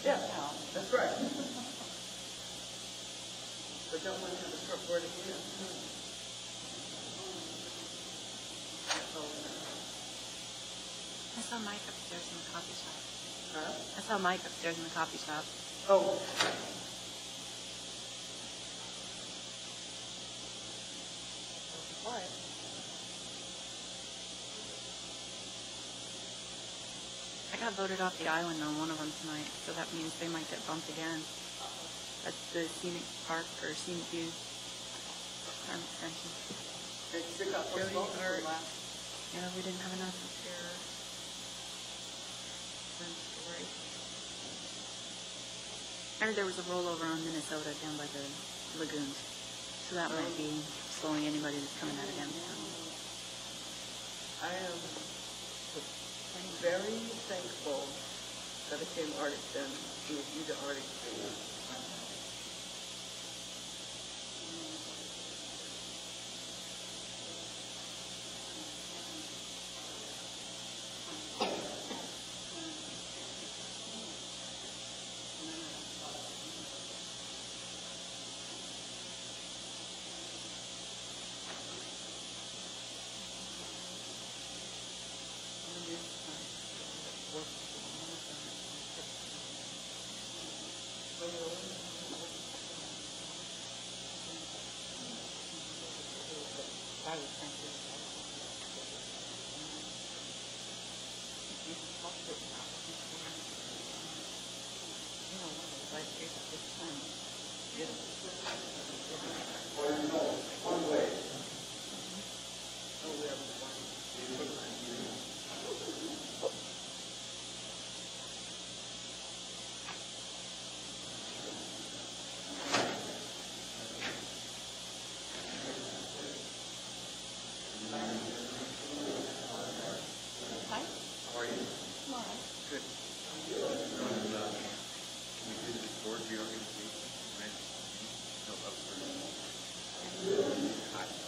Yeah, that's right. But don't want to have the front board again. I saw Mike upstairs in the coffee shop. Huh? I saw Mike upstairs in the coffee shop. Oh. Quiet. I got voted off the island on one of them tonight, so that means they might get bumped again. That's the scenic park or scenic view farm extension. They got postponed for last. Yeah, we didn't have enough up here. Story. I heard there was a rollover on Minnesota down by the lagoons, so that might be slowing anybody that's coming out of downtown. I am very thankful that I came Arctic then. It was you to Arctic.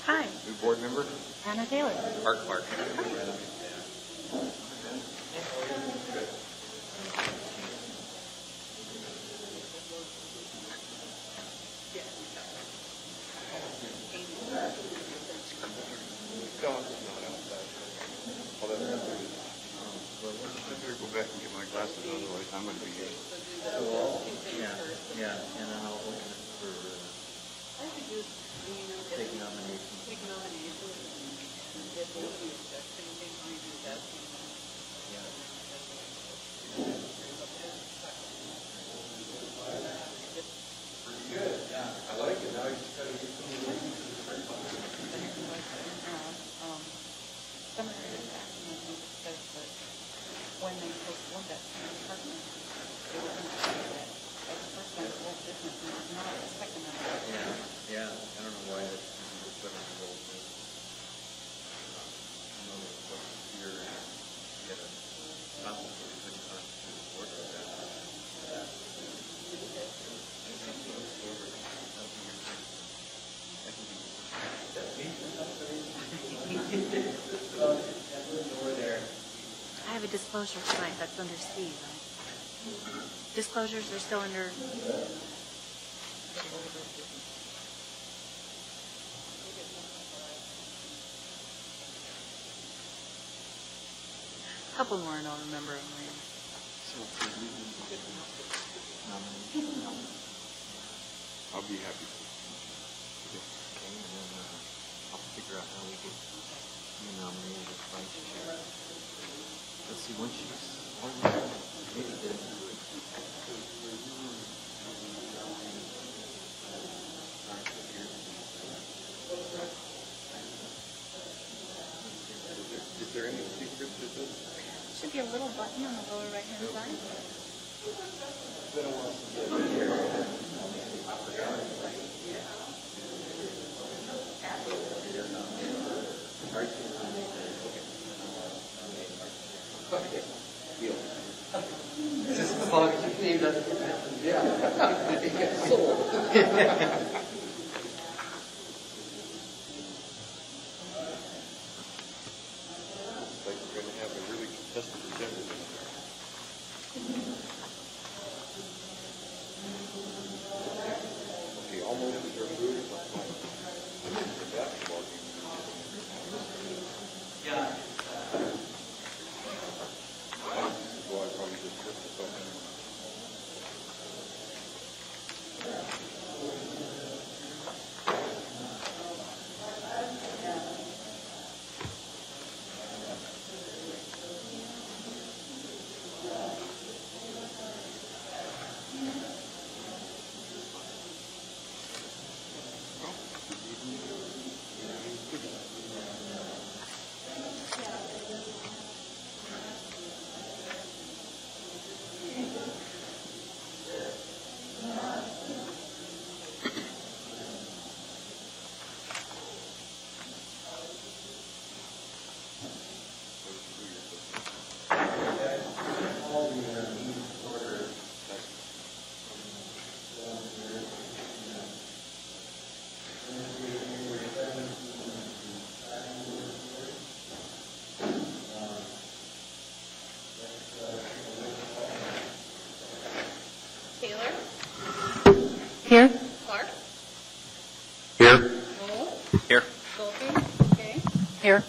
Hi. New board member? Anna Taylor. Art Clark. Go back and get my glasses, otherwise I'm going to be here. Yeah, and then I'll open it for taking nominations. When they postponed that apartment, they were going to say that as a first time old business, and it's not a second one. Yeah, I don't know why it's the 7-year-old. I know that what's here, get a council for the constituted board of that. I have a disclosure tonight that's under C, right? Disclosures are still under... A couple more and I'll remember them later. I'll be happy. Okay, and then I'll figure out how we can nominate as vice chair. Let's see, when she's maybe didn't do it. Is there any secret to this? Should be a little button on the lower right-hand side. Just as long as your name doesn't happen. Yeah. It gets sold. Like we're going to have a really contested agenda. Here. Clark? Here. Noel? Here. Dolphy? Okay. Here.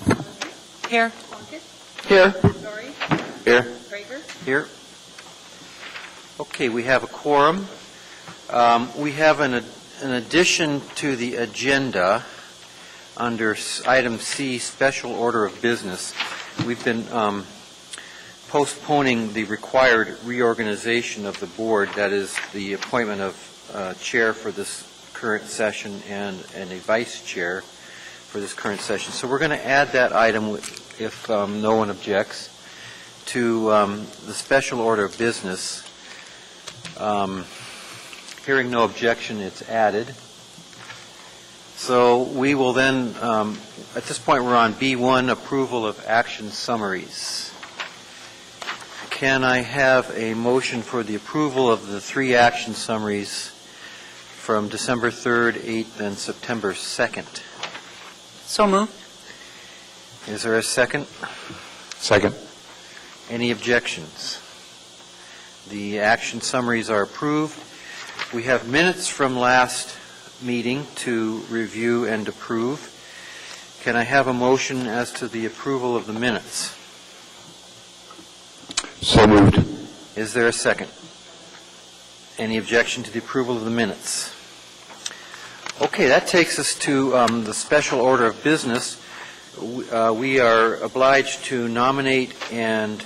Here. Plunkett? Here. Dory? Here. Prager? Here. Okay, we have a quorum. We have an addition to the agenda under item C, special order of business. We've been postponing the required reorganization of the board, that is the appointment of chair for this current session and a vice chair for this current session. So we're going to add that item, if no one objects, to the special order of business. Hearing no objection, it's added. So we will then, at this point we're on B1, approval of action summaries. Can I have a motion for the approval of the 3 action summaries from December 3rd, 8th, and September 2nd? So moved. Is there a second? Second. Any objections? The action summaries are approved. We have minutes from last meeting to review and approve. Can I have a motion as to the approval of the minutes? So moved. Is there a second? Any objection to the approval of the minutes? Okay, that takes us to the special order of business. We are obliged to nominate and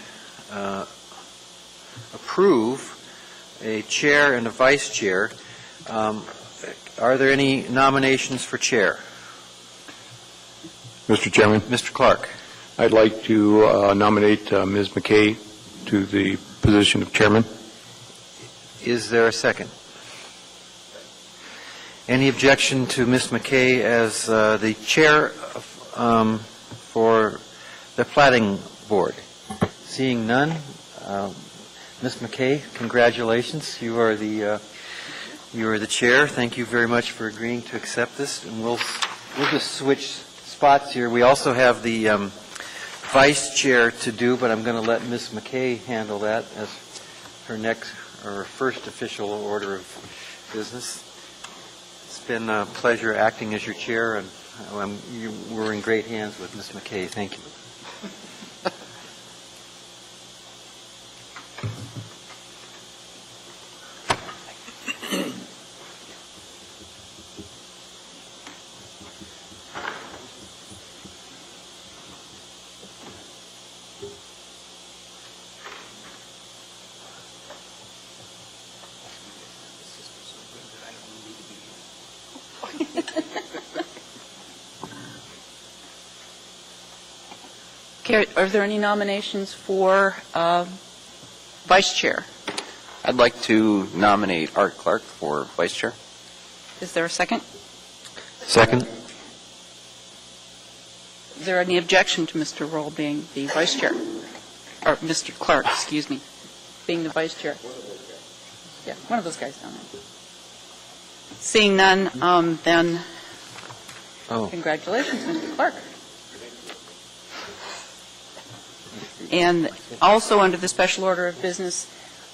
approve a chair and a vice chair. Are there any nominations for chair? Mr. Chairman, Mr. Clark. I'd like to nominate Ms. McKay to the position of chairman. Is there a second? Any objection to Ms. McKay as the chair for the Platting Board? Seeing none, Ms. McKay, congratulations. You are the chair. Thank you very much for agreeing to accept this. And we'll just switch spots here. We also have the vice chair to do, but I'm going to let Ms. McKay handle that as her first official order of business. It's been a pleasure acting as your chair, and we're in great hands with Ms. McKay. Thank you. Are there any nominations for vice chair? I'd like to nominate Art Clark for vice chair. Is there a second? Second. Is there any objection to Mr. Roll being the vice chair? Or Mr. Clark, excuse me, being the vice chair? Yeah, one of those guys down there. Seeing none, then congratulations, Mr. Clark. And also under the special order of business,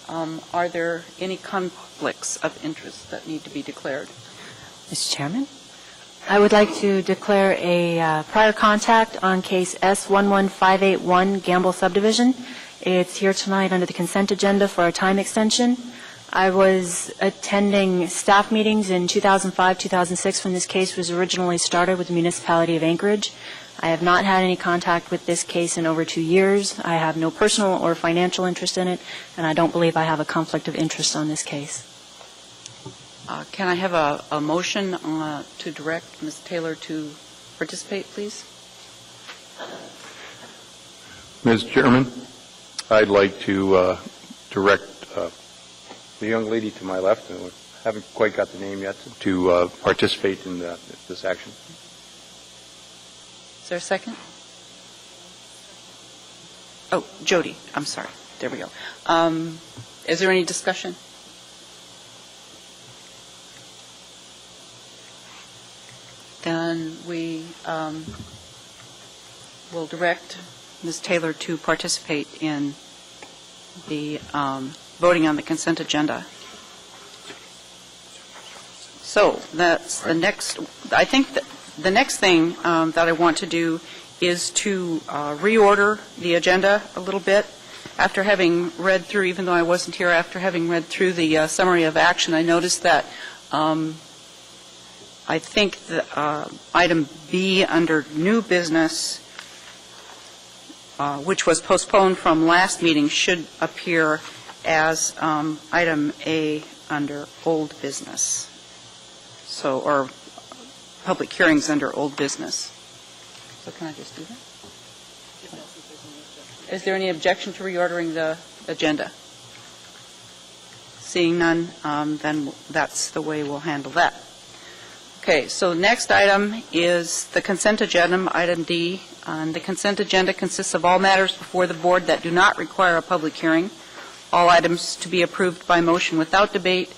are there any conflicts of interest that need to be declared? Mr. Chairman, I would like to declare a prior contact on case S11581 Gamble Subdivision. It's here tonight under the consent agenda for a time extension. I was attending staff meetings in 2005-2006 when this case was originally started with the municipality of Anchorage. I have not had any contact with this case in over 2 years. I have no personal or financial interest in it, and I don't believe I have a conflict of interest on this case. Can I have a motion to direct Ms. Taylor to participate, please? Mr. Chairman, I'd like to direct the young lady to my left, and I haven't quite got the name yet, to participate in this action. Is there a second? Oh, Jody, I'm sorry. There we go. Is there any discussion? Then we will direct Ms. Taylor to participate in the voting on the consent agenda. So that's the next, I think that the next thing that I want to do is to reorder the agenda a little bit. After having read through, even though I wasn't here, after having read through the summary of action, I noticed that I think the item B under new business, which was postponed from last meeting, should appear as item A under old business. So, or public hearings under old business. So can I just do that? Is there any objection to reordering the agenda? Seeing none, then that's the way we'll handle that. Okay, so the next item is the consent agenda, item D. The consent agenda consists of all matters before the board that do not require a public hearing. All items to be approved by motion without debate.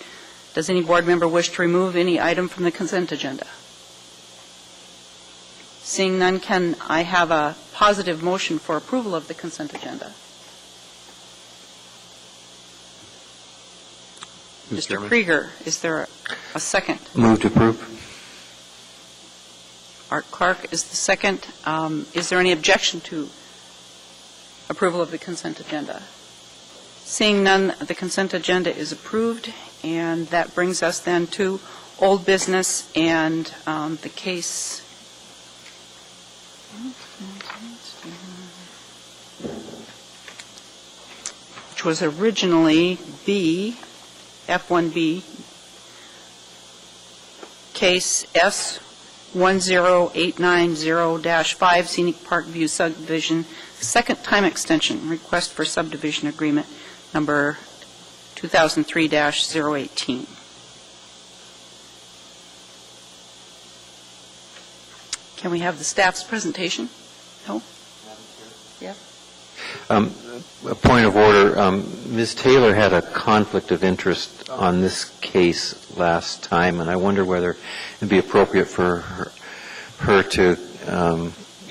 Does any board member wish to remove any item from the consent agenda? Seeing none, can I have a positive motion for approval of the consent agenda? Mr. Krieger, is there a second? Move to approve. Art Clark is the second. Is there any objection to approval of the consent agenda? Seeing none, the consent agenda is approved, and that brings us then to old business and the case. Which was originally B, F1B, case S10890-5, Scenic Park View Subdivision, second time extension, request for subdivision agreement number 2003-018. Can we have the staff's presentation? No? Yeah. A point of order. Ms. Taylor had a conflict of interest on this case last time, and I wonder whether it would be appropriate for her to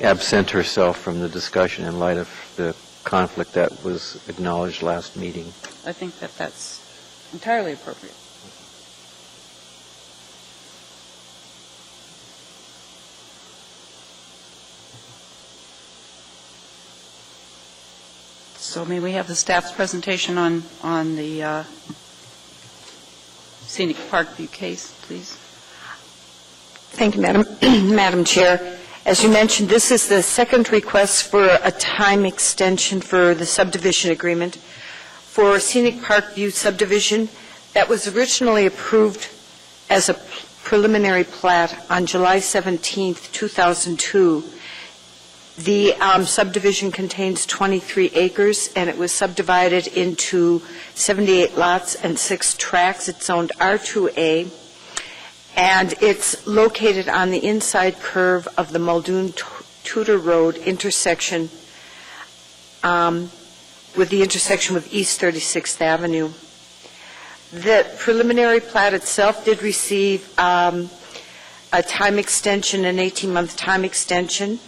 absent herself from the discussion in light of the conflict that was acknowledged last meeting. I think that that's entirely appropriate. So may we have the staff's presentation on the Scenic Park View case, please? Thank you, Madam Chair. As you mentioned, this is the second request for a time extension for the subdivision agreement for Scenic Park View subdivision that was originally approved as a preliminary plat on July 17, 2002. The subdivision contains 23 acres, and it was subdivided into 78 lots and 6 tracts. It's zoned R2A, and it's located on the inside curve of the Muldoon-Tudor Road intersection with the intersection with East 36th Avenue. The preliminary plat itself did receive a time extension, an 18-month time extension,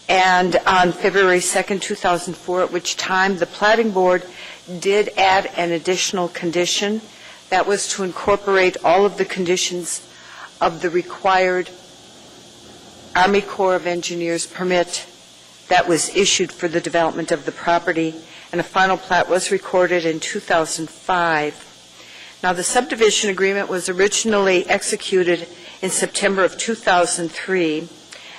and on February 2nd, 2004, at which time the Platting Board did add an additional condition that was to incorporate all of the conditions of the required Army Corps of Engineers permit that was issued for the development of the property, and a final plat was recorded in 2005. Now, the subdivision agreement was originally executed in September of 2003,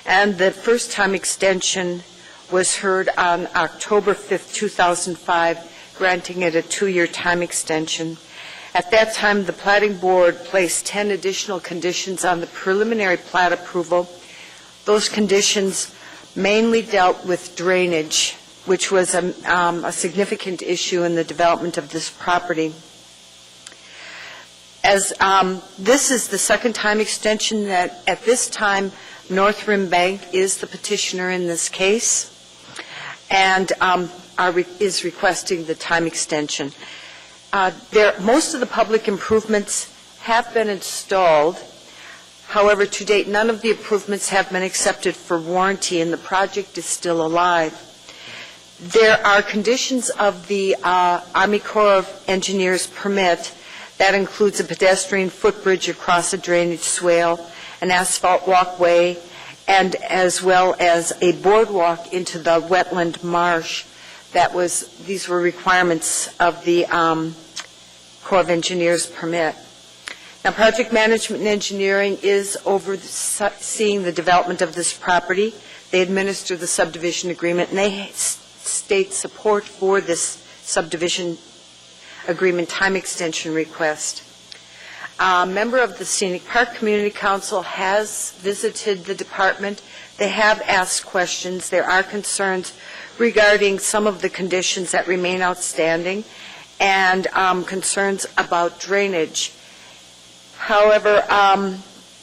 and the first time extension was heard on October 5th, 2005, granting it a 2-year time extension. At that time, the Platting Board placed 10 additional conditions on the preliminary plat approval. Those conditions mainly dealt with drainage, which was a significant issue in the development of this property. As this is the second time extension, that at this time North Rim Bank is the petitioner in this case and is requesting the time extension. Most of the public improvements have been installed. However, to date, none of the improvements have been accepted for warranty, and the project is still alive. There are conditions of the Army Corps of Engineers permit That includes a pedestrian footbridge across a drainage swale, an asphalt walkway, and as well as a boardwalk into the wetland marsh. These were requirements of the Corps of Engineers permit. Now, project management and engineering is overseeing the development of this property. They administer the subdivision agreement, and they state support for this subdivision agreement time extension request. A member of the Scenic Park Community Council has visited the department. They have asked questions. There are concerns regarding some of the conditions that remain outstanding and concerns about drainage. However,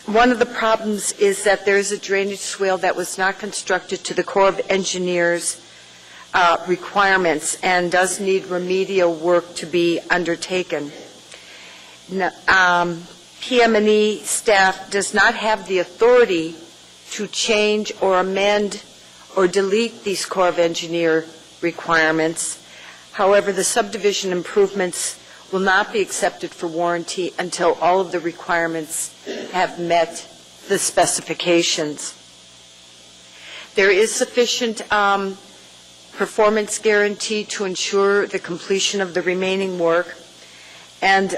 one of the problems is that there is a drainage swale that was not constructed to the Corps of Engineers requirements and does need remedial work to be undertaken. PM&E staff does not have the authority to change or amend or delete these Corps of Engineer requirements. However, the subdivision improvements will not be accepted for warranty until all of the requirements have met the specifications. There is sufficient performance guarantee to ensure the completion of the remaining work, and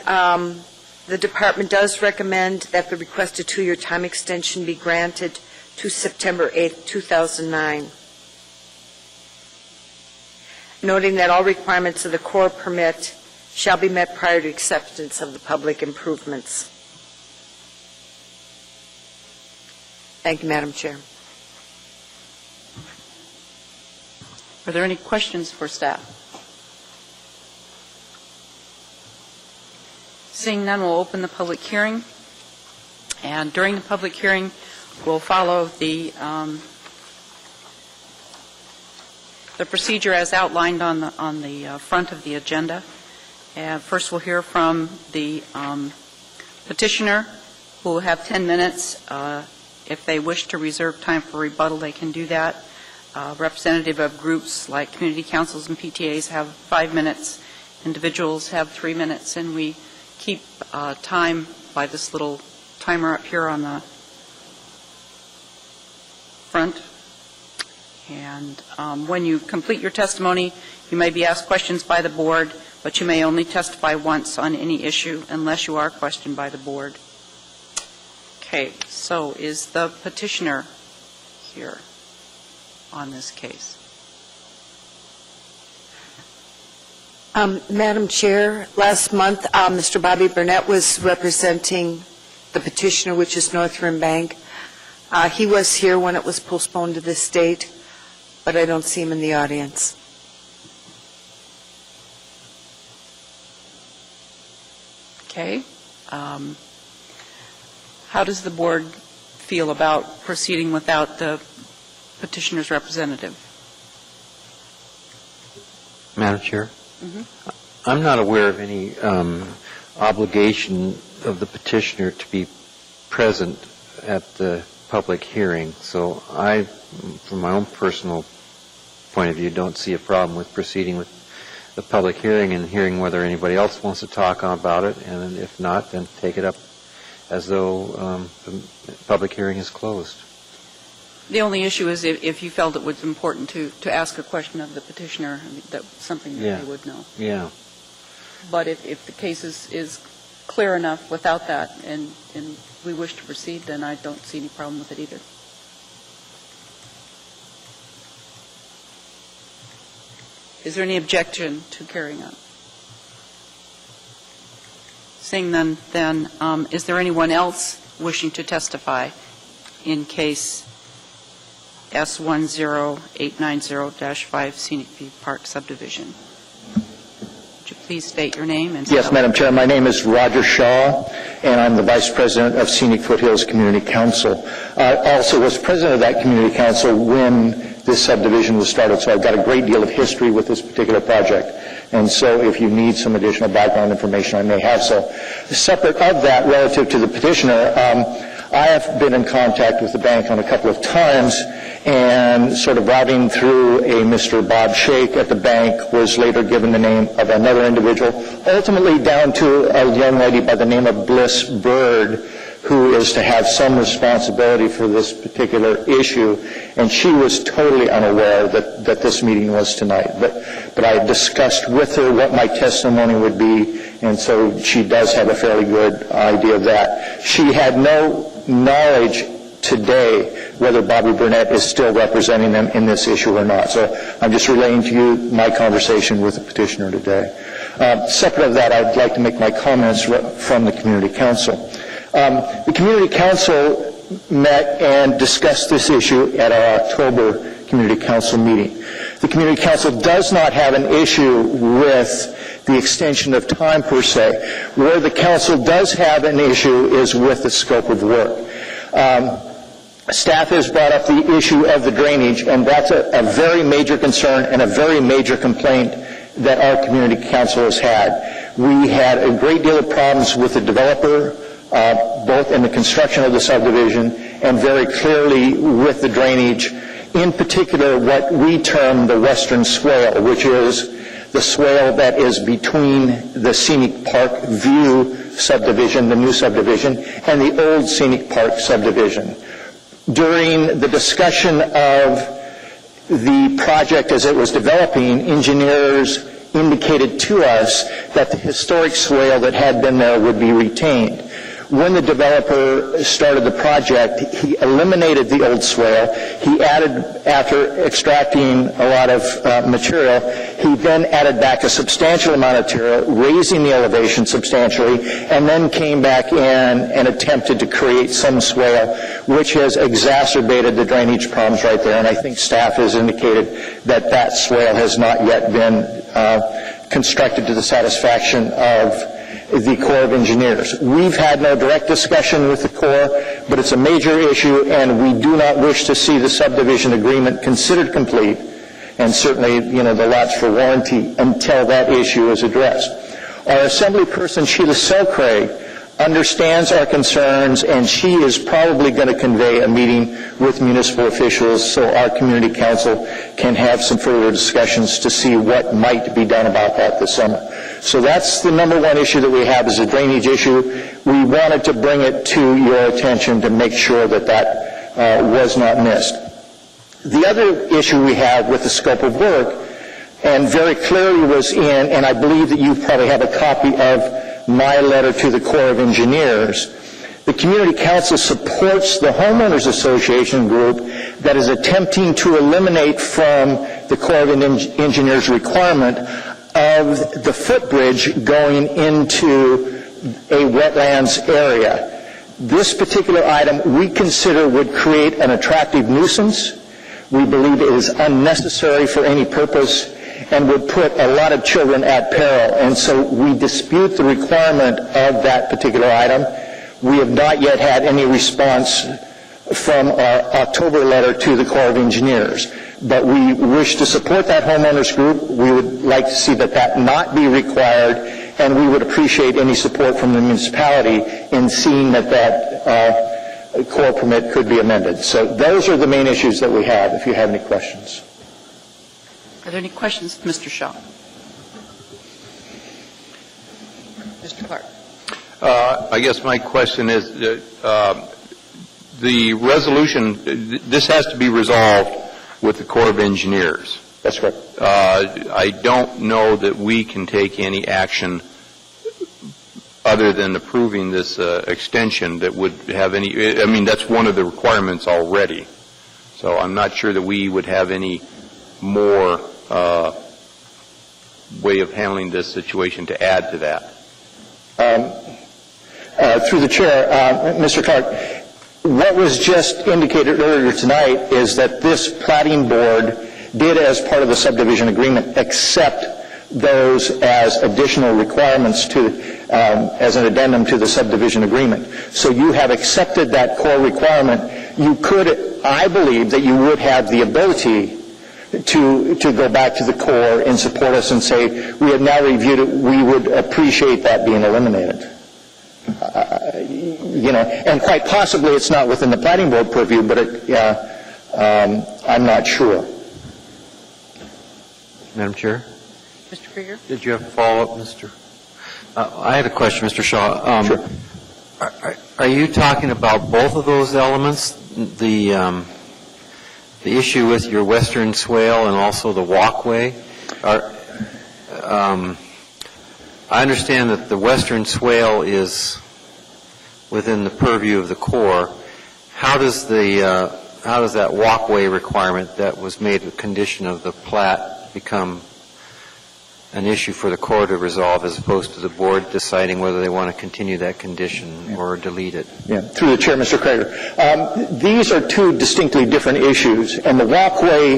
the department does recommend that the requested 2-year time extension be granted to September 8, 2009. Noting that all requirements of the Corps permit shall be met prior to acceptance of the public improvements. Thank you, Madam Chair. Are there any questions for staff? Seeing none, we'll open the public hearing. And during the public hearing, we'll follow the procedure as outlined on the front of the agenda. And first, we'll hear from the petitioner, who will have 10 minutes. If they wish to reserve time for rebuttal, they can do that. Representative of groups like community councils and PTAs have 5 minutes. Individuals have 3 minutes, and we keep time by this little timer up here on the front. And when you complete your testimony, you may be asked questions by the board, but you may only testify once on any issue unless you are questioned by the board. Okay, so is the petitioner here on this case? Madam Chair, last month, Mr. Bobby Burnett was representing the petitioner, which is Northern Bank. He was here when it was postponed to this date, but I don't see him in the audience. Okay. How does the board feel about proceeding without the petitioner's representative? Madam Chair? I'm not aware of any obligation of the petitioner to be present at the public hearing, so I, from my own personal point of view, don't see a problem with proceeding with the public hearing and hearing whether anybody else wants to talk about it, and if not, then take it up as though the public hearing is closed. The only issue is if you felt it was important to ask a question of the petitioner, that's something that they would know. Yeah. But if the case is clear enough without that and we wish to proceed, then I don't see any problem with it either. Is there any objection to carrying on? Seeing none, then is there anyone else wishing to testify in case S10890-5 Scenic View Park Subdivision? Would you please state your name and Yes, Madam Chair. My name is Roger Shaw, and I'm the Vice President of Scenic Foothills Community Council. I also was President of that Community Council when this subdivision was started, so I've got a great deal of history with this particular project. And so if you need some additional background information, I may have so. Separate of that, relative to the petitioner, I have been in contact with the bank on a couple of times, and sort of routing through a Mr. Bob Shake at the bank was later given the name of another individual, ultimately down to a young lady by the name of Bliss Bird, who is to have some responsibility for this particular issue, and she was totally unaware that this meeting was tonight. But I discussed with her what my testimony would be, and so she does have a fairly good idea of that. She had no knowledge today whether Bobby Burnett is still representing them in this issue or not. So I'm just relaying to you my conversation with the petitioner today. Separate of that, I'd like to make my comments from the Community Council. The Community Council met and discussed this issue at our October Community Council meeting. The Community Council does not have an issue with the extension of time per se. Where the Council does have an issue is with the scope of work. Staff has brought up the issue of the drainage, and that's a very major concern and a very major complaint that our Community Council has had. We had a great deal of problems with the developer, both in the construction of the subdivision and very clearly with the drainage, in particular what we term the western swale, which is the swale that is between the Scenic Park View subdivision, the new subdivision, and the old Scenic Park subdivision. During the discussion of the project as it was developing, engineers indicated to us that the historic swale that had been there would be retained. When the developer started the project, he eliminated the old swale. He added, after extracting a lot of material, he then added back a substantial amount of material, raising the elevation substantially, and then came back in and attempted to create some swale, which has exacerbated the drainage problems right there. And I think staff has indicated that that swale has not yet been constructed to the satisfaction of the Corps of Engineers. We've had no direct discussion with the Corps, but it's a major issue, and we do not wish to see the subdivision agreement considered complete, and certainly, the lots for warranty until that issue is addressed. Our Assembly person, Sheila Selcraig, understands our concerns, and she is probably going to convey a meeting with municipal officials so our Community Council can have some further discussions to see what might be done about that this summer. So that's the number one issue that we have, is a drainage issue. We wanted to bring it to your attention to make sure that that was not missed. The other issue we have with the scope of work, and very clearly was in, and I believe that you probably have a copy of my letter to the Corps of Engineers, the Community Council supports the Homeowners Association group that is attempting to eliminate from the Corps of Engineers requirement of the footbridge going into a wetlands area. This particular item we consider would create an attractive nuisance. We believe it is unnecessary for any purpose and would put a lot of children at peril. And so we dispute the requirement of that particular item. We have not yet had any response from our October letter to the Corps of Engineers. But we wish to support that homeowners group. We would like to see that not be required, and we would appreciate any support from the municipality in seeing that Corps permit could be amended. So those are the main issues that we have, if you have any questions. Are there any questions, Mr. Shaw? Mr. Clark. I guess my question is, the resolution, this has to be resolved with the Corps of Engineers. That's correct. I don't know that we can take any action other than approving this extension that would have any, I mean, that's one of the requirements already. So I'm not sure that we would have any more way of handling this situation to add to that. Through the chair, Mr. Clark, what was just indicated earlier tonight is that this Platting Board did, as part of the subdivision agreement, accept those as additional requirements as an addendum to the subdivision agreement. So you have accepted that core requirement. You could, I believe, that you would have the ability to go back to the Corps and support us and say, we have now reviewed it, we would appreciate that being eliminated. And quite possibly it's not within the Platting Board purview, but I'm not sure. Madam Chair? Mr. Krieger? Did you have a follow-up, Mr.? I had a question, Mr. Shaw. Sure. Are you talking about both of those elements, the issue with your western swale and also the walkway? I understand that the western swale is within the purview of the Corps. How does that walkway requirement that was made a condition of the plat become an issue for the Corps to resolve as opposed to the board deciding whether they want to continue that condition or delete it? Yeah, through the chair, Mr. Krager. These are two distinctly different issues, and the walkway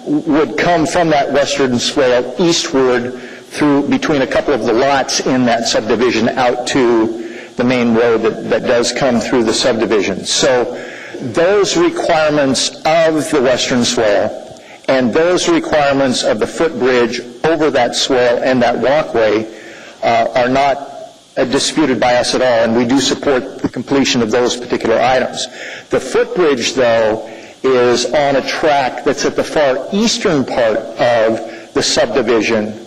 would come from that western swale eastward through between a couple of the lots in that subdivision out to the main road that does come through the subdivision. So those requirements of the western swale and those requirements of the footbridge over that swale and that walkway are not disputed by us at all, and we do support the completion of those particular items. The footbridge, though, is on a track that's at the far eastern part of the subdivision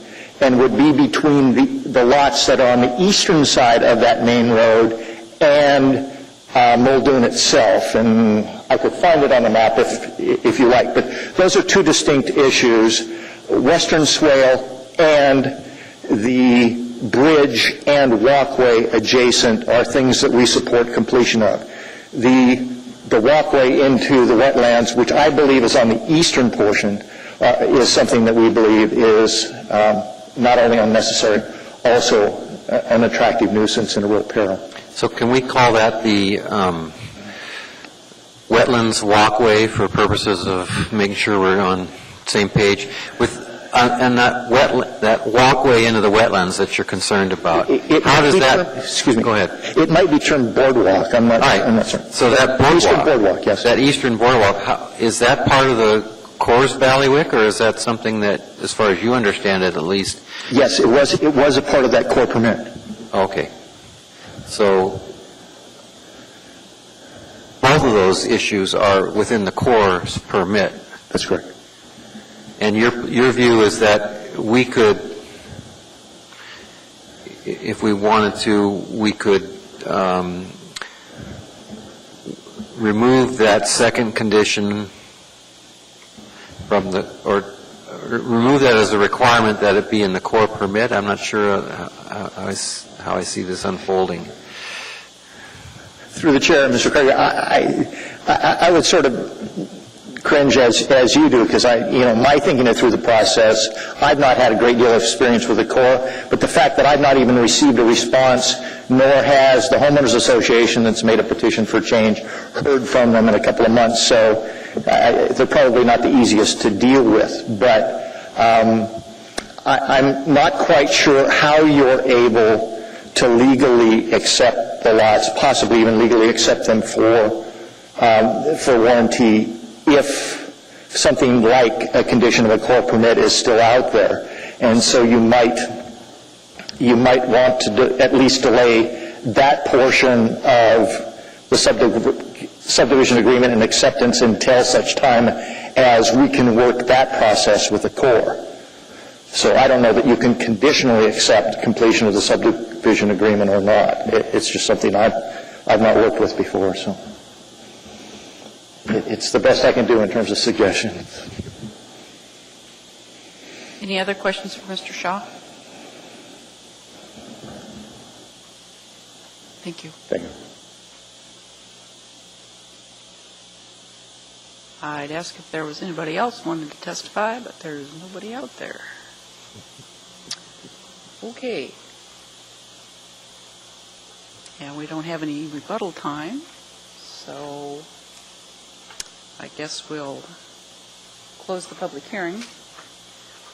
and would be between the lots that are on the eastern side of that main road and Muldoon itself. And I could find it on the map if you like. But those are two distinct issues, western swale and the bridge and walkway adjacent are things that we support completion of. The walkway into the wetlands, which I believe is on the eastern portion, is something that we believe is not only unnecessary, also an attractive nuisance and a real peril. So can we call that the wetlands walkway for purposes of making sure we're on the same page? And that walkway into the wetlands that you're concerned about, how does that... Excuse me. Go ahead. It might be termed boardwalk. I'm not certain. So that boardwalk... Eastern boardwalk, yes. That eastern boardwalk, is that part of the Corps' bailiwick, or is that something that, as far as you understand it at least... Yes, it was a part of that Corps permit. Okay. So both of those issues are within the Corps' permit. That's correct. And your view is that we could, if we wanted to, we could remove that second condition from or remove that as a requirement that it be in the Corps permit? I'm not sure how I see this unfolding. Through the chair, Mr. Krager, I would sort of cringe as you do, because my thinking it through the process, I've not had a great deal of experience with the Corps, but the fact that I've not even received a response, nor has the homeowners association that's made a petition for change heard from them in a couple of months, so they're probably not the easiest to deal with. But I'm not quite sure how you're able to legally accept the lots, possibly even legally accept them for warranty, if something like a condition of a Corps permit is still out there. And so you might want to at least delay that portion of the subdivision agreement and acceptance until such time as we can work that process with the Corps. So I don't know that you can conditionally accept completion of the subdivision agreement or not. It's just something I've not worked with before, so it's the best I can do in terms of suggestions. Any other questions for Mr. Shaw? Thank you. Thank you. I'd ask if there was anybody else wanting to testify, but there's nobody out there. Okay. And we don't have any rebuttal time, so I guess we'll close the public hearing.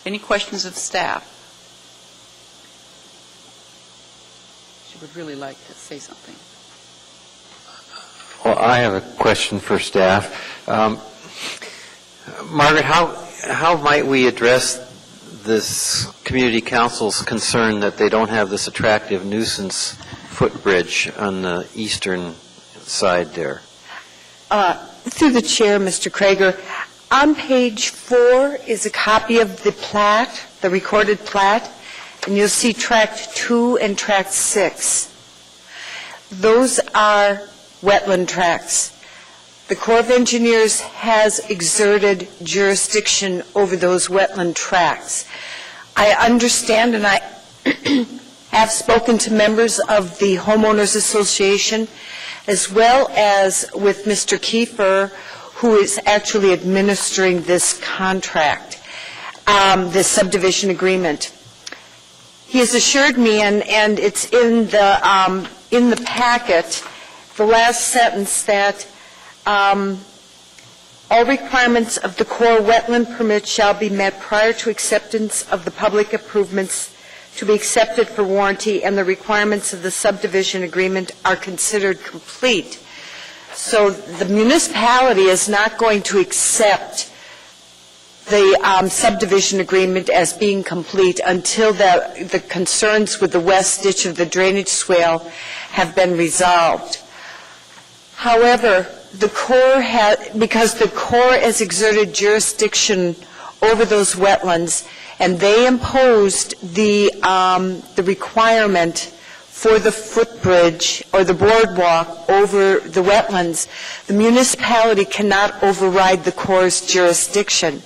Any questions of staff? She would really like to say something. Well, I have a question for staff. Margaret, how might we address this community council's concern that they don't have this attractive nuisance footbridge on the eastern side there? Through the chair, Mr. Krager, on page 4 is a copy of the plat, the recorded plat, and you'll see tract 2 and tract 6. Those are wetland tracts. The Corps of Engineers has exerted jurisdiction over those wetland tracts. I understand, and I have spoken to members of the Homeowners Association, as well as with Mr. Kiefer, who is actually administering this contract, this subdivision agreement. He has assured me, and it's in the packet, the last sentence, that all requirements of the Corps wetland permit shall be met prior to acceptance of the public improvements to be accepted for warranty, and the requirements of the subdivision agreement are considered complete. So the municipality is not going to accept the subdivision agreement as being complete until the concerns with the west ditch of the drainage swale have been resolved. However, the Corps because the Corps has exerted jurisdiction over those wetlands, and they imposed the requirement for the footbridge or the boardwalk over the wetlands, the municipality cannot override the Corps' jurisdiction.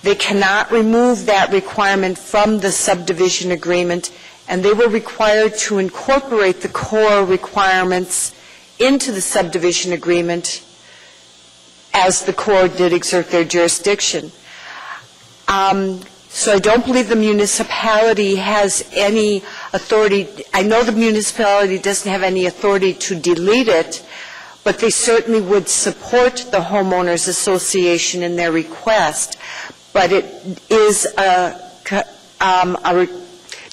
They cannot remove that requirement from the subdivision agreement, and they were required to incorporate the Corps requirements into the subdivision agreement as the Corps did exert their jurisdiction. So I don't believe the municipality has any authority. I know the municipality doesn't have any authority to delete it, but they certainly would support the Homeowners Association in their request. But it is a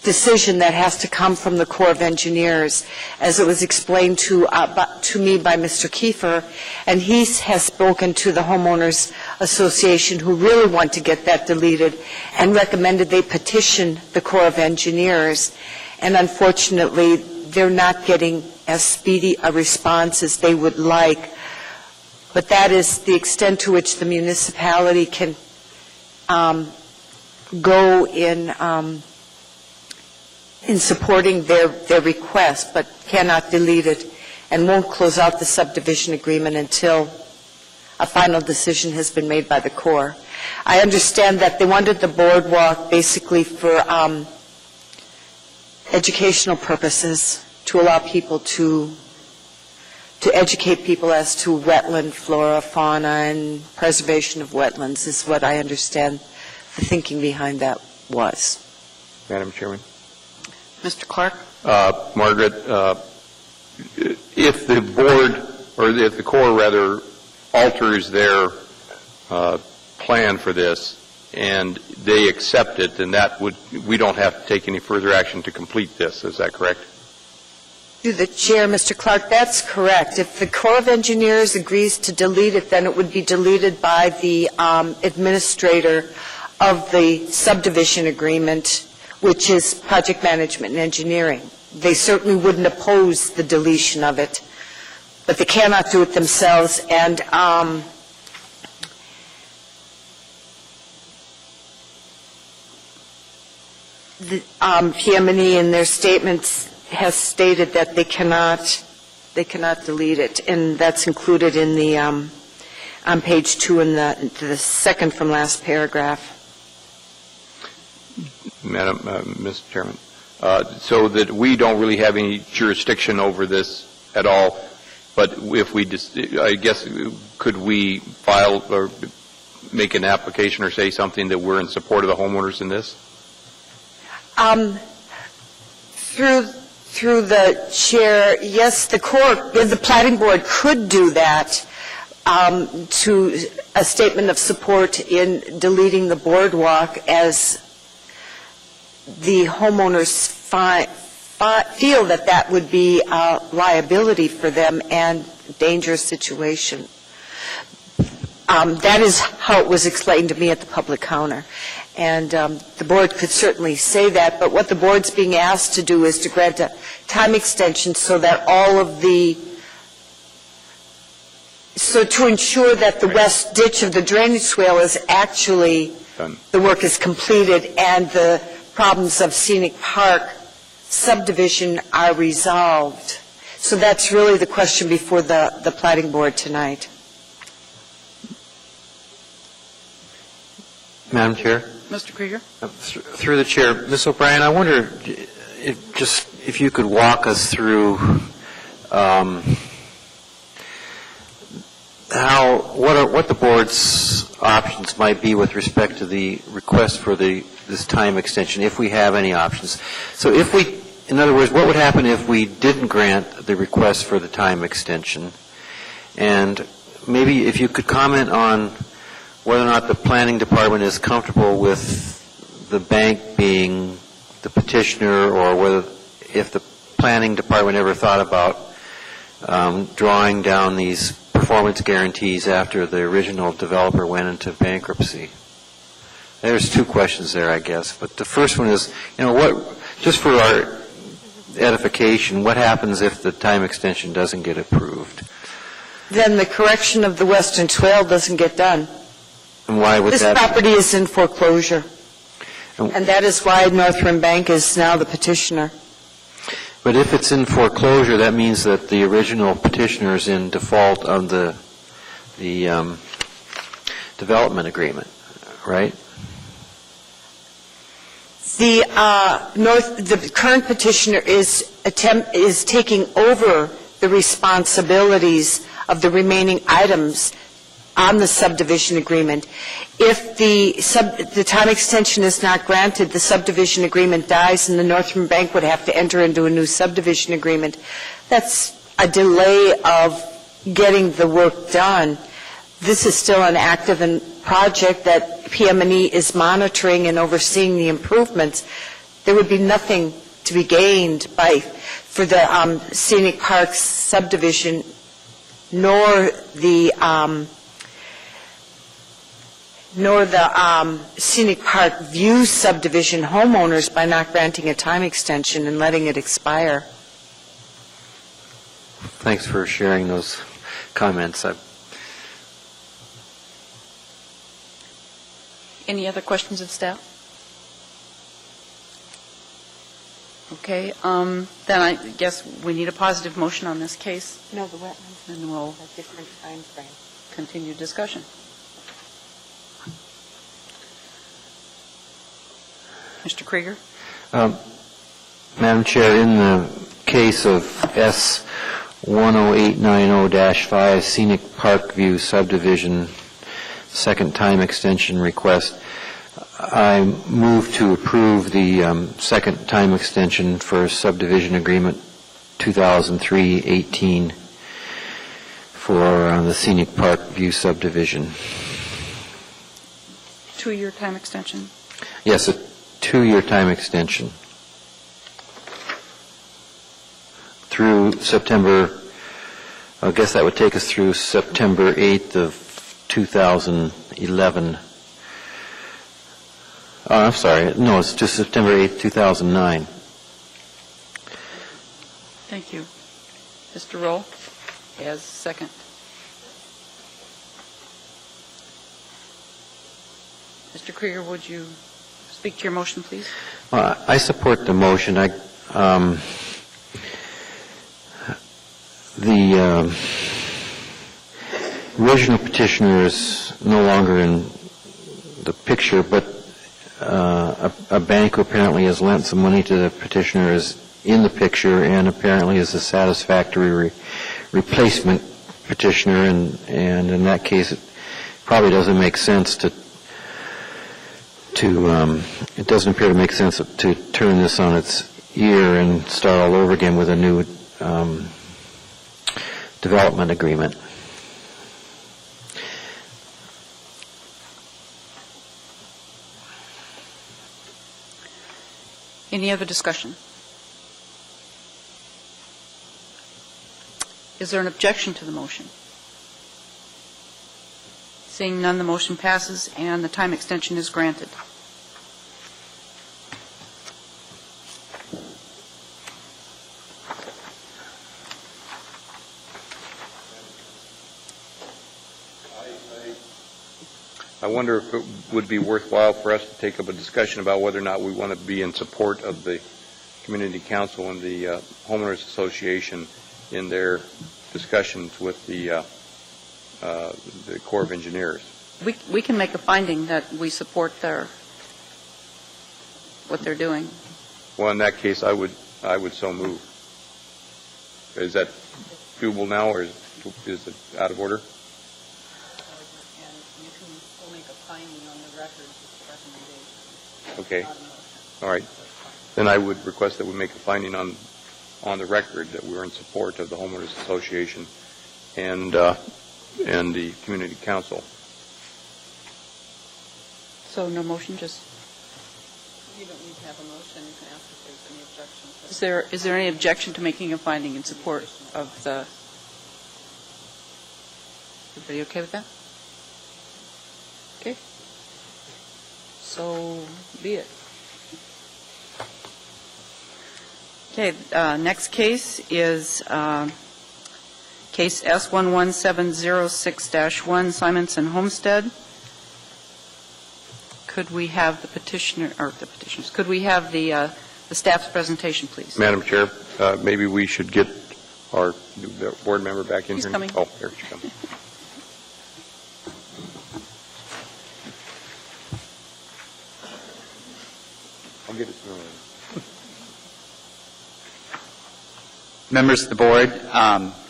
decision that has to come from the Corps of Engineers, as it was explained to me by Mr. Kiefer, and he has spoken to the Homeowners Association, who really want to get that deleted, and recommended they petition the Corps of Engineers. And unfortunately, they're not getting as speedy a response as they would like. But that is the extent to which the municipality can go in supporting their request, but cannot delete it, and won't close out the subdivision agreement until a final decision has been made by the Corps. I understand that they wanted the boardwalk basically for educational purposes, to allow people to educate people as to wetland flora, fauna, and preservation of wetlands is what I understand the thinking behind that was. Madam Chairman. Mr. Clark? Margaret, if the board, or if the Corps rather, alters their plan for this and they accept it, then we don't have to take any further action to complete this. Is that correct? Through the chair, Mr. Clark, that's correct. If the Corps of Engineers agrees to delete it, then it would be deleted by the administrator of the subdivision agreement, which is project management and engineering. They certainly wouldn't oppose the deletion of it, but they cannot do it themselves. And the PM&E in their statements has stated that they cannot delete it, and that's included in the on page 2 in the second from last paragraph. Madam, Mr. Chairman, so that we don't really have any jurisdiction over this at all, but if we I guess, could we file or make an application or say something that we're in support of the homeowners in this? Through the chair, yes, the Platting Board could do that to a statement of support in deleting the boardwalk, as the homeowners feel that would be a liability for them and a dangerous situation. That is how it was explained to me at the public counter. And the board could certainly say that, but what the board's being asked to do is to grant a time extension so that all of the So to ensure that the west ditch of the drainage swale is actually, Done. the work is completed and the problems of Scenic Park subdivision are resolved. So that's really the question before the Platting Board tonight. Madam Chair? Mr. Krieger? Through the chair, Ms. O'Brien, I wonder if you could walk us through what the board's options might be with respect to the request for this time extension, if we have any options. So in other words, what would happen if we didn't grant the request for the time extension? And maybe if you could comment on whether or not the planning department is comfortable with the bank being the petitioner, or whether if the planning department ever thought about drawing down these performance guarantees after the original developer went into bankruptcy. There's two questions there, I guess. But the first one is, just for our edification, what happens if the time extension doesn't get approved? Then the correction of the western swale doesn't get done. And why would This that? property is in foreclosure, And- and that is why Northrim Bank is now the petitioner. But if it's in foreclosure, that means that the original petitioner is in default of the development agreement, right? The current petitioner is taking over the responsibilities of the remaining items on the subdivision agreement. If the time extension is not granted, the subdivision agreement dies, and the Northern Bank would have to enter into a new subdivision agreement. That's a delay of getting the work done. This is still an active project that PM&E is monitoring and overseeing the improvements. There would be nothing to be gained for the Scenic Parks subdivision, nor the Scenic Park View subdivision homeowners by not granting a time extension and letting it expire. Thanks for sharing those comments. Any other questions of staff? Okay, then I guess we need a positive motion on this case, No, the wetlands and we'll have a different time frame. continue discussion. Mr. Krieger? Madam Chair, in the case of S10890-5 Scenic Park View subdivision second time extension request, I move to approve the second time extension for subdivision agreement 2003-18 for the Scenic Park View subdivision. 2-year time extension. Yes, a 2-year time extension through September, I guess that would take us through September 8th of 2011. Oh, I'm sorry. No, it's just September 8th, 2009. Thank you. Mr. Roll, as second. Mr. Krieger, would you speak to your motion, please? I support the motion. The original petitioner is no longer in the picture, but a bank who apparently has lent some money to the petitioner is in the picture and apparently is a satisfactory replacement petitioner, and in that case it probably doesn't make sense it doesn't appear to make sense to turn this on its ear and start all over again with a new development agreement. Any other discussion? Is there an objection to the motion? Seeing none, the motion passes and the time extension is granted. I wonder if it would be worthwhile for us to take up a discussion about whether or not we want to be in support of the Community Council and the Homeowners Association in their discussions with the Corps of Engineers. We can make a finding that we support what they're doing. Well, in that case, I would so move. Is that doable now, or is it out of order? And you can still make a finding on the record, recommendation. Okay. All right. Then I would request that we make a finding on the record that we're in support of the Homeowners Association and the Community Council. So no motion, just... You don't need to have a motion. You can ask if there's any objection. Is there any objection to making a finding in support of the... Everybody okay with that? Okay. So be it. Okay, next case is case S11706-1, Simonson Homestead. Could we have the petitioners, could we have the staff's presentation, please? Madam Chair, maybe we should get our board member back in He's here. coming. Oh, there she comes. I'll get it sooner. Members of the board,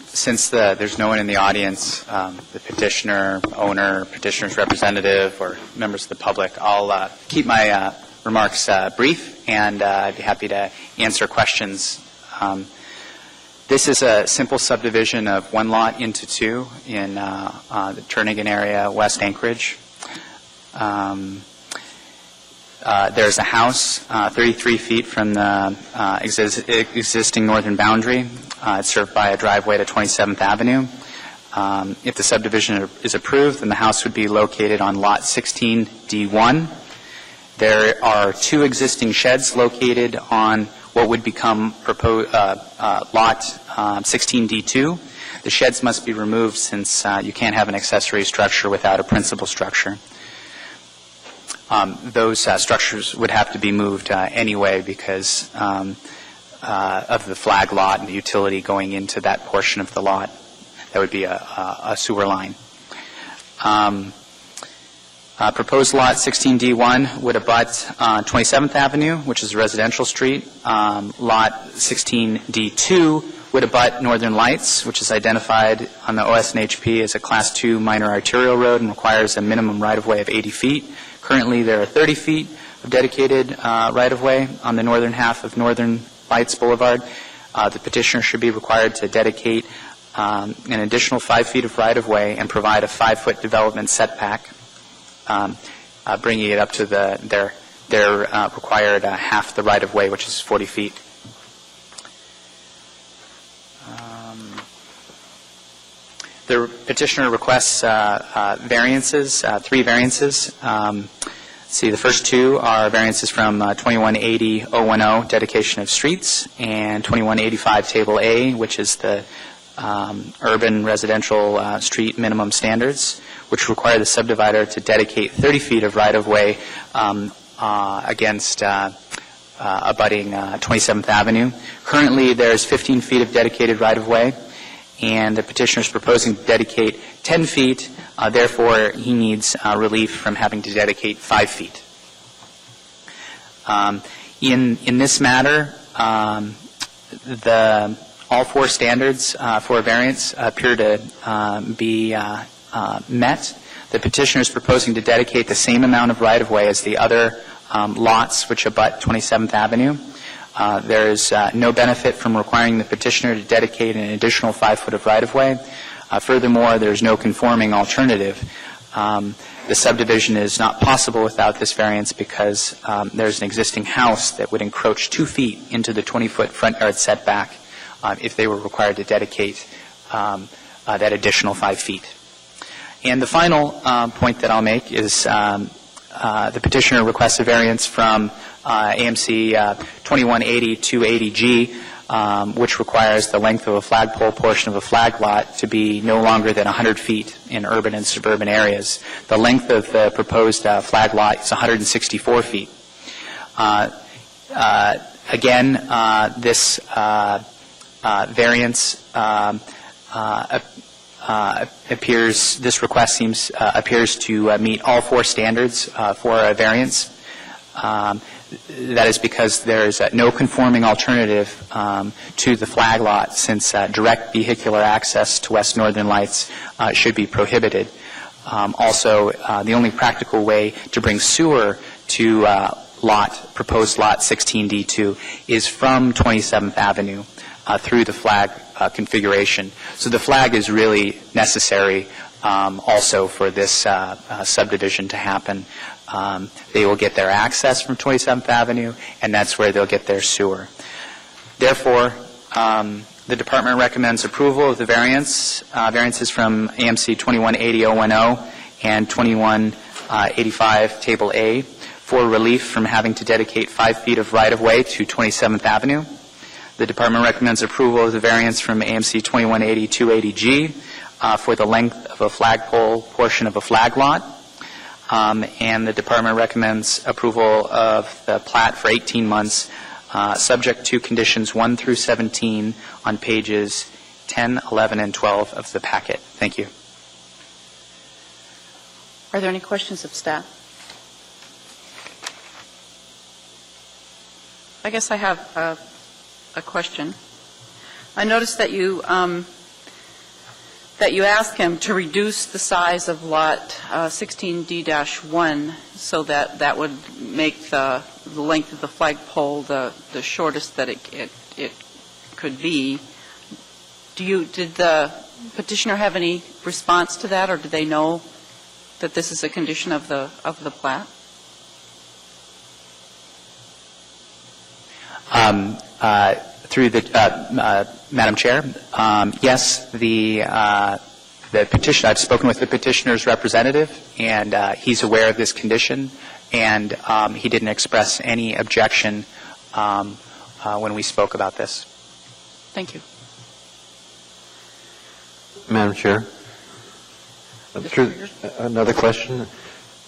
since there's no one in the audience, the petitioner, owner, petitioner's representative, or members of the public, I'll keep my remarks brief, and I'd be happy to answer questions. This is a simple subdivision of one lot into two in the Turnagain area, West Anchorage. There's a house 33 feet from the existing northern boundary. It's served by a driveway to 27th Avenue. If the subdivision is approved, then the house would be located on Lot 16D1. There are two existing sheds located on what would become Lot 16D2. The sheds must be removed since you can't have an accessory structure without a principal structure. Those structures would have to be moved anyway because of the flag lot and the utility going into that portion of the lot. That would be a sewer line. Proposed lot 16D1 would abut 27th Avenue, which is a residential street. Lot 16D2 would abut Northern Lights, which is identified on the OS&HP as a Class 2 minor arterial road and requires a minimum right-of-way of 80 feet. Currently, there are 30 feet of dedicated right-of-way on the northern half of Northern Lights Boulevard. The petitioner should be required to dedicate an additional 5 feet of right-of-way and provide a 5-foot development setback, bringing it up to their required half the right-of-way, which is 40 feet. The petitioner requests variances, 3 variances. The first 2 are variances from 2180-010, dedication of streets, and 2185 Table A, which is the urban residential street minimum standards, which require the subdivider to dedicate 30 feet of right-of-way against abutting 27th Avenue. Currently, there's 15 feet of dedicated right-of-way, and the petitioner is proposing to dedicate 10 feet. Therefore, he needs relief from having to dedicate 5 feet. In this matter, all 4 standards for a variance appear to be met. The petitioner is proposing to dedicate the same amount of right-of-way as the other lots which abut 27th Avenue. There is no benefit from requiring the petitioner to dedicate an additional 5 foot of right-of-way. Furthermore, there is no conforming alternative. The subdivision is not possible without this variance because there's an existing house that would encroach 2 feet into the 20-foot front yard setback if they were required to dedicate that additional 5 feet. And the final point that I'll make is the petitioner requests a variance from AMC 2180-280G which requires the length of a flagpole portion of a flag lot to be no longer than 100 feet in urban and suburban areas. The length of the proposed flag lot is 164 feet. Again, this variance appears to meet all four standards for a variance. That is because there is no conforming alternative to the flag lot, since direct vehicular access to West Northern Lights should be prohibited. Also, the only practical way to bring sewer to proposed lot 16D2 is from 27th Avenue through the flag configuration. So the flag is really necessary also for this subdivision to happen. They will get their access from 27th Avenue, and that's where they'll get their sewer. Therefore, the department recommends approval of the variances from AMC 2180-010 and 2185 Table A for relief from having to dedicate 5 feet of right-of-way to 27th Avenue. The department recommends approval of the variance from AMC 2180-280G for the length of a flagpole portion of a flag lot. And the department recommends approval of the plat for 18 months, subject to conditions 1 through 17 on pages 10, 11, and 12 of the packet. Thank you. Are there any questions of staff? I guess I have a question. I noticed that you asked him to reduce the size of lot 16D-1 so that would make the length of the flagpole the shortest that it could be. Did the petitioner have any response to that, or do they know that this is a condition of the plat? Through the Madam Chair, yes, the petitioner. I've spoken with the petitioner's representative, and he's aware of this condition, and he didn't express any objection when we spoke about this. Thank you. Madam Chair, another question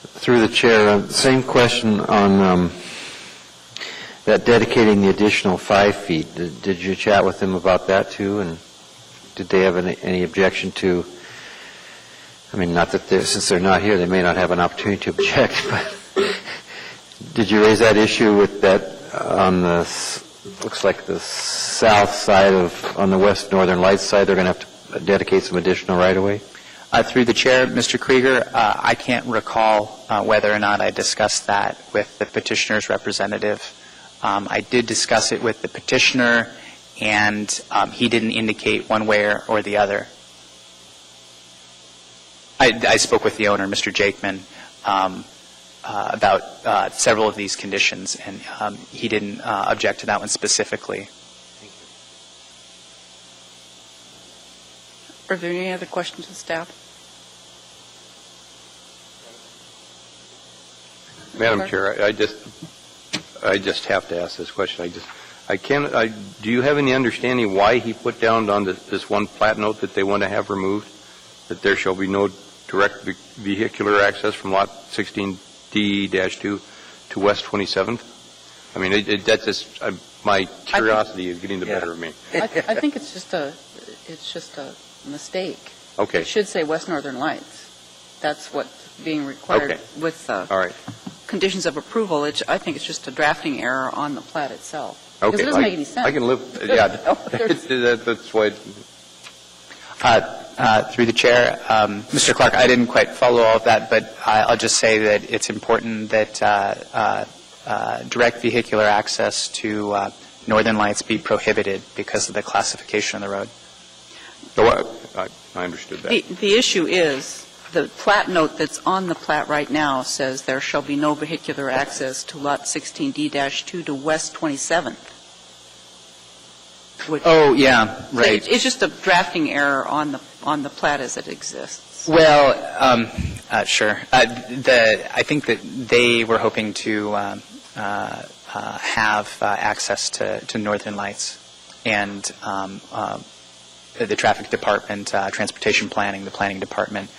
through the chair. Same question on that dedicating the additional 5 feet. Did you chat with them about that too? And did they have any objection to? I mean, not that since they're not here, they may not have an opportunity to object. But did you raise that issue with that on the looks like the south side on the West Northern Lights side? They're going to have to dedicate some additional right-of-way. Through the chair, Mr. Krieger, I can't recall whether or not I discussed that with the petitioner's representative. I did discuss it with the petitioner, and he didn't indicate one way or the other. I spoke with the owner, Mr. Jakeman, about several of these conditions, and he didn't object to that one specifically. Are there any other questions of staff? Madam Chair, I just have to ask this question. Do you have any understanding why he put down on this one plat note that they want to have removed, that there shall be no direct vehicular access from lot 16D-2 to West 27th? I mean, that's just my curiosity is getting the better of me. I think it's just a mistake. Okay. It should say West Northern Lights. That's what's being required with all right. conditions of approval. I think it's just a drafting error on the plat itself. Okay. Because it doesn't make any sense. I can live. Yeah. That's why. Through the chair, Mr. Clark, I didn't quite follow all of that, but I'll just say that it's important that direct vehicular access to Northern Lights be prohibited because of the classification of the road. I understood that. The issue is the plat note that's on the plat right now says there shall be no vehicular access to lot 16D-2 to West 27th. Oh, yeah, right. So it's just a drafting error on the plat as it exists. Well, sure. I think that they were hoping to have access to Northern Lights. the traffic department, transportation planning, the planning department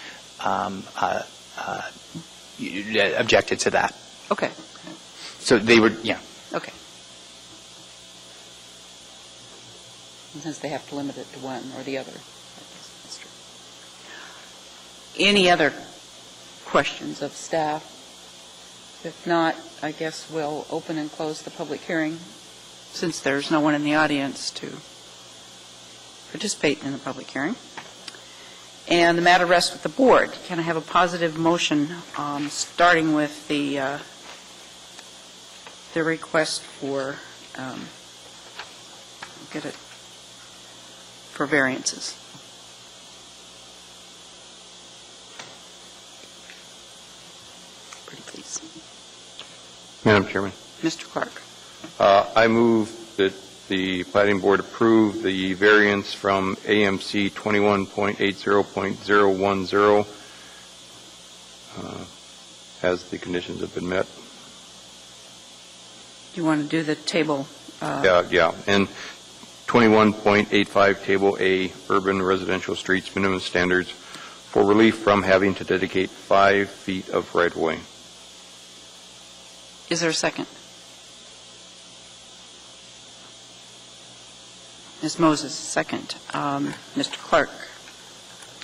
objected to that. Okay, So they were, yeah. okay. Since they have to limit it to one or the other. That's true. Any other questions of staff? If not, I guess we'll open and close the public hearing, since there's no one in the audience to participate in the public hearing. And the matter rests with the board. Can I have a positive motion, starting with the request for, get it, for variances? Pretty please. Madam Chairman, Mr. Clark. I move that the Platting Board approve the variance from AMC 21.80.010 as the conditions have been met. Do you want to do the table? Yeah. And 21.85 Table A, urban residential streets minimum standards for relief from having to dedicate 5 feet of right-of-way. Is there a second? Ms. Moses, second. Mr. Clark,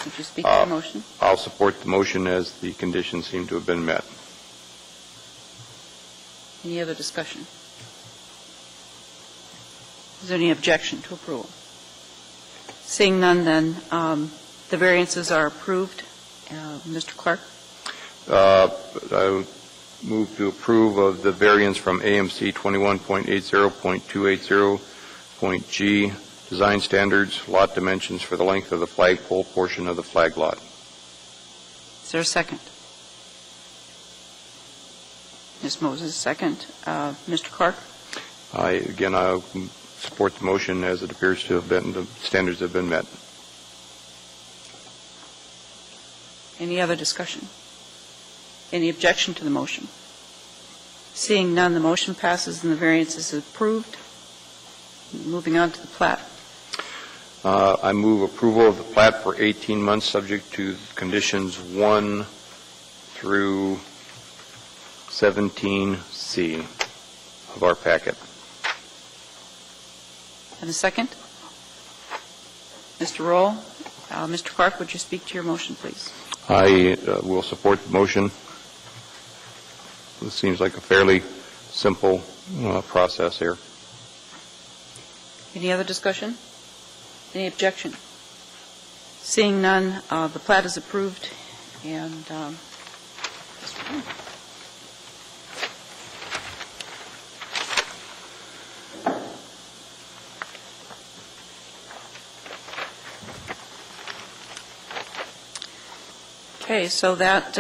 would you speak to the motion? I'll support the motion as the conditions seem to have been met. Any other discussion? Is there any objection to approval? Seeing none, then, the variances are approved. Mr. Clark? I would move to approve of the variance from AMC 21.80.280.G, design standards, lot dimensions for the length of the flagpole portion of the flag lot. Is there a second? Ms. Moses, second. Mr. Clark? I support the motion as it appears to have been, the standards have been met. Any other discussion? Any objection to the motion? Seeing none, the motion passes and the variance is approved. Moving on to the plat. I move approval of the plat for 18 months, subject to conditions 1 through 17C of our packet. And a second? Mr. Roll? Mr. Clark, would you speak to your motion, please? I will support the motion. This seems like a fairly simple process here. Any other discussion? Any objection? Seeing none, the plat is approved, and okay, so that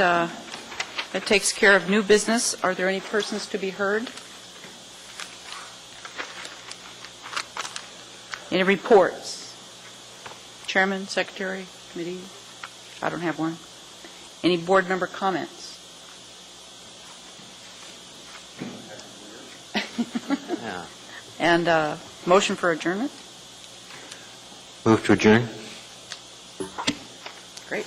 takes care of new business. Are there any persons to be heard? Any reports? Chairman, Secretary, Committee? I don't have one. Any board member comments? Yeah. And motion for adjournment? Move to adjourn. Great.